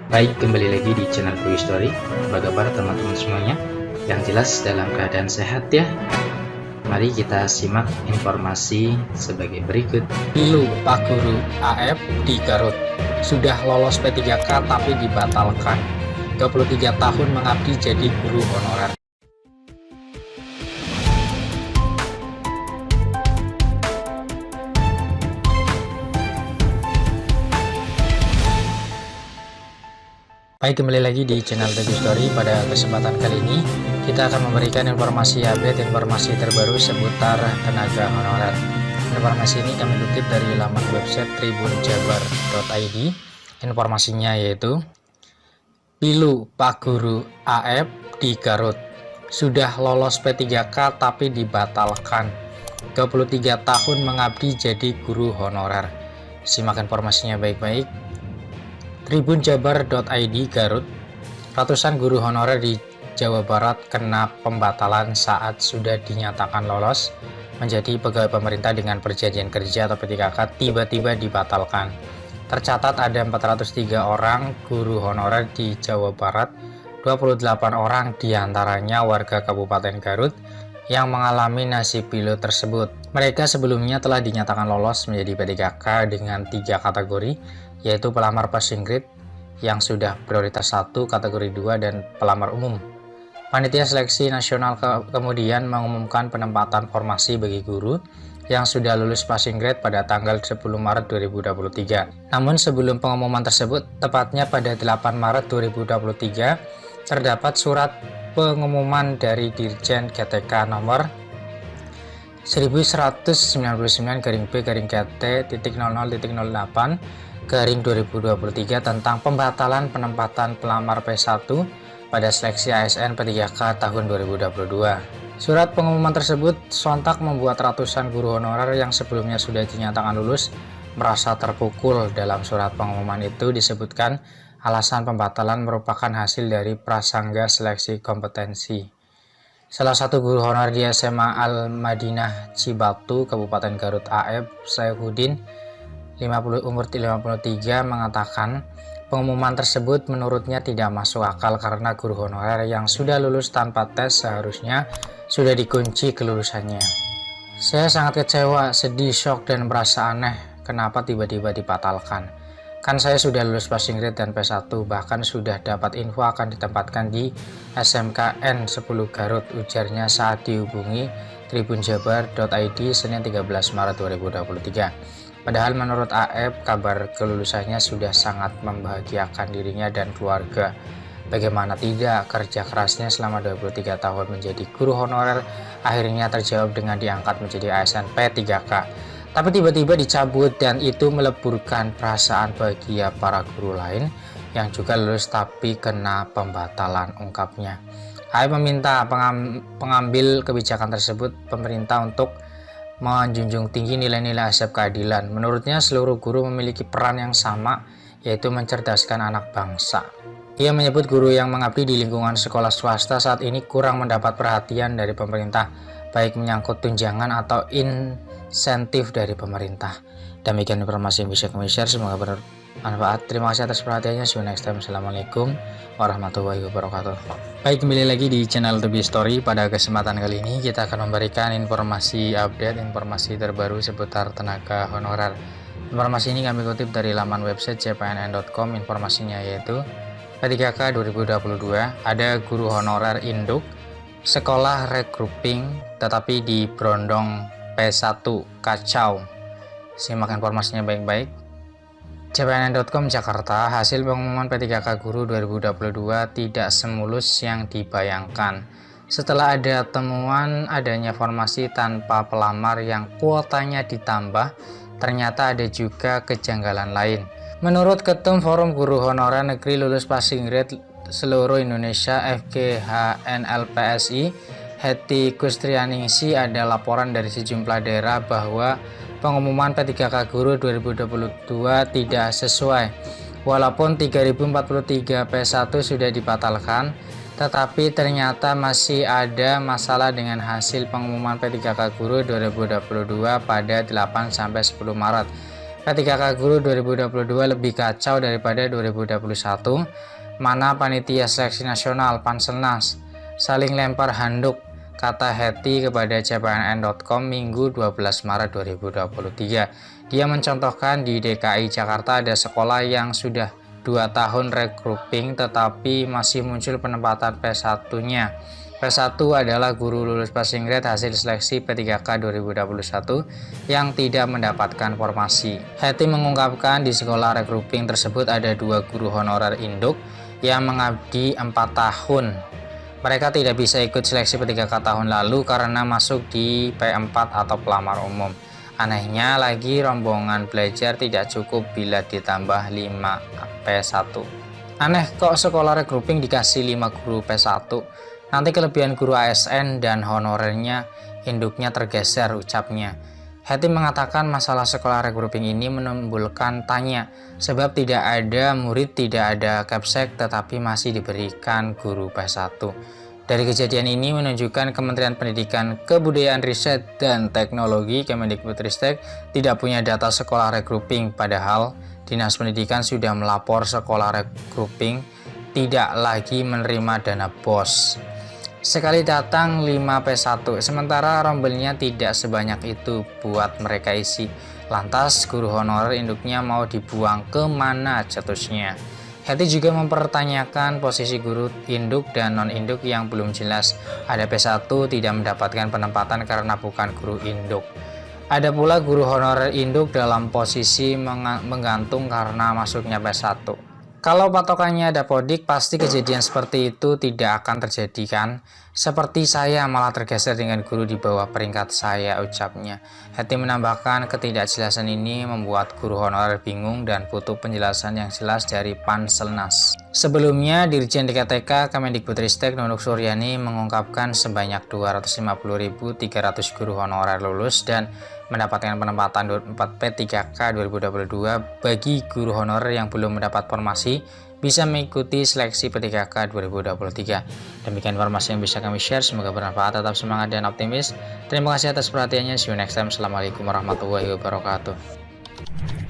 Baik, kembali lagi di channel Quick Story. Apa kabar teman-teman semuanya? Yang jelas dalam keadaan sehat ya. Mari kita simak informasi sebagai berikut. Pilu Pak Guru AF di Garut. Sudah lolos P3K tapi dibatalkan. 23 tahun mengabdi jadi guru honorer. Baik, kembali lagi di channel The Good Story. Pada kesempatan kali ini kita akan memberikan informasi update, informasi terbaru seputar tenaga honorer. Informasi ini kami kutip dari laman website tribunjabar.id. Informasinya yaitu Pilu Pak Guru AF di Garut. Sudah lolos P3K tapi dibatalkan. 23 tahun mengabdi jadi guru honorer. Simak informasinya baik-baik. Tribunjabar.id Garut. Ratusan guru honorer di Jawa Barat kena pembatalan saat sudah dinyatakan lolos menjadi pegawai pemerintah dengan perjanjian kerja atau P3K tiba-tiba dibatalkan. Tercatat ada 403 orang guru honorer di Jawa Barat, 28 orang diantaranya warga Kabupaten Garut yang mengalami nasib pilu tersebut. Mereka sebelumnya telah dinyatakan lolos menjadi P3K dengan 3 kategori, yaitu pelamar passing grade yang sudah prioritas 1, kategori 2, dan pelamar umum. Panitia Seleksi Nasional kemudian mengumumkan penempatan formasi bagi guru yang sudah lulus passing grade pada tanggal 10 Maret 2023. Namun sebelum pengumuman tersebut, tepatnya pada 8 Maret 2023, terdapat surat pengumuman dari Dirjen GTK nomor 1199-B-KT.00.08/2023 tentang pembatalan penempatan pelamar P1 pada seleksi ASN P3K tahun 2022. Surat pengumuman tersebut sontak membuat ratusan guru honorer yang sebelumnya sudah dinyatakan lulus merasa terpukul. Dalam surat pengumuman itu disebutkan alasan pembatalan merupakan hasil dari prasangga seleksi kompetensi. Salah satu guru honorer di SMA Al-Madinah Cibatu, Kabupaten Garut AF, Saifuddin, umur 53, mengatakan pengumuman tersebut menurutnya tidak masuk akal karena guru honorer yang sudah lulus tanpa tes seharusnya sudah dikunci kelulusannya. Saya sangat kecewa, sedih, shock, dan merasa aneh kenapa tiba-tiba dibatalkan. Kan saya sudah lulus passing grade dan P1, bahkan sudah dapat info akan ditempatkan di SMKN 10 Garut, ujarnya saat dihubungi tribunjabar.id Senin 13 Maret 2023. Padahal menurut AF, kabar kelulusannya sudah sangat membahagiakan dirinya dan keluarga. Bagaimana tidak, kerja kerasnya selama 23 tahun menjadi guru honorer akhirnya terjawab dengan diangkat menjadi ASN P3K. Tapi tiba-tiba dicabut dan itu meleburkan perasaan bahagia para guru lain yang juga lulus tapi kena pembatalan, ungkapnya. AF meminta pengambil kebijakan tersebut pemerintah untuk menjunjung tinggi nilai-nilai asas keadilan. Menurutnya seluruh guru memiliki peran yang sama, yaitu mencerdaskan anak bangsa. Ia menyebut guru yang mengabdi di lingkungan sekolah swasta saat ini kurang mendapat perhatian dari pemerintah, baik menyangkut tunjangan atau insentif dari pemerintah. Demikian informasi yang bisa kami share, semoga bermanfaat. Terima kasih atas perhatiannya. See you next time. Assalamualaikum warahmatullahi wabarakatuh. Baik, kembali lagi di channel The Good Story. Pada kesempatan kali ini kita akan memberikan informasi update, informasi terbaru seputar tenaga honorer. Informasi ini kami kutip dari laman website cpnn.com. Informasinya yaitu P3K 2022, ada guru honorer induk sekolah regrouping tetapi di Brondong P1, kacau. Simak informasinya baik-baik. cpnn.com Jakarta, hasil pengumuman P3K Guru 2022 tidak semulus yang dibayangkan. Setelah ada temuan adanya formasi tanpa pelamar yang kuotanya ditambah, ternyata ada juga kejanggalan lain. Menurut Ketum Forum Guru Honorer Negeri Lulus Passing Grade Seluruh Indonesia FGHNLPSI, Hetty Kustrianingsi, ada laporan dari sejumlah daerah bahwa pengumuman P3K Guru 2022 tidak sesuai. Walaupun 3043 P1 sudah dibatalkan, tetapi ternyata masih ada masalah dengan hasil pengumuman P3K Guru 2022 pada 8-10 Maret. P3K Guru 2022 lebih kacau daripada 2021. Mana panitia seleksi nasional Panselnas saling lempar handuk, kata Hetty kepada cpnn.com Minggu 12 Maret 2023. Dia mencontohkan di DKI Jakarta ada sekolah yang sudah 2 tahun regrouping tetapi masih muncul penempatan P1-nya. P1 adalah guru lulus passing grade hasil seleksi P3K 2021 yang tidak mendapatkan formasi. Hetty mengungkapkan di sekolah regrouping tersebut ada 2 guru honorer induk yang mengabdi 4 tahun. Mereka tidak bisa ikut seleksi P3K tahun lalu karena masuk di P4 atau pelamar umum. Anehnya lagi rombongan belajar tidak cukup bila ditambah 5 P1. Aneh kok sekolah regrouping dikasih 5 guru P1. Nanti kelebihan guru ASN dan honorernya induknya tergeser, ucapnya. Hetty mengatakan masalah sekolah regrouping ini menimbulkan tanya, sebab tidak ada murid, tidak ada capsek, tetapi masih diberikan guru P1. Dari kejadian ini menunjukkan Kementerian Pendidikan, Kebudayaan, Riset, dan Teknologi Kemendikbudristek tidak punya data sekolah regrouping, padahal Dinas Pendidikan sudah melapor sekolah regrouping tidak lagi menerima dana BOS. Sekali datang 5 P1, sementara rombelnya tidak sebanyak itu buat mereka isi. Lantas guru honorer induknya mau dibuang ke mana cetusnya? Hetty juga mempertanyakan posisi guru induk dan non-induk yang belum jelas. Ada P1 tidak mendapatkan penempatan karena bukan guru induk. Ada pula guru honorer induk dalam posisi menggantung karena masuknya P1. Kalau patokannya ada podik, pasti kejadian seperti itu tidak akan terjadi kan? Seperti saya malah tergeser dengan guru di bawah peringkat saya, ucapnya. Hetty menambahkan ketidakjelasan ini membuat guru honorer bingung dan butuh penjelasan yang jelas dari Panselnas. Sebelumnya, Dirjen DKTK Kemendikbudristek Nunuk Suryani mengungkapkan sebanyak 250.300 guru honorer lulus dan mendapatkan penempatan 4 P3K 2022 bagi guru honorer yang belum mendapat formasi bisa mengikuti seleksi P3K 2023. Demikian informasi yang bisa kami share, semoga bermanfaat, tetap semangat dan optimis. Terima kasih atas perhatiannya, see you next time. Assalamualaikum warahmatullahi wabarakatuh.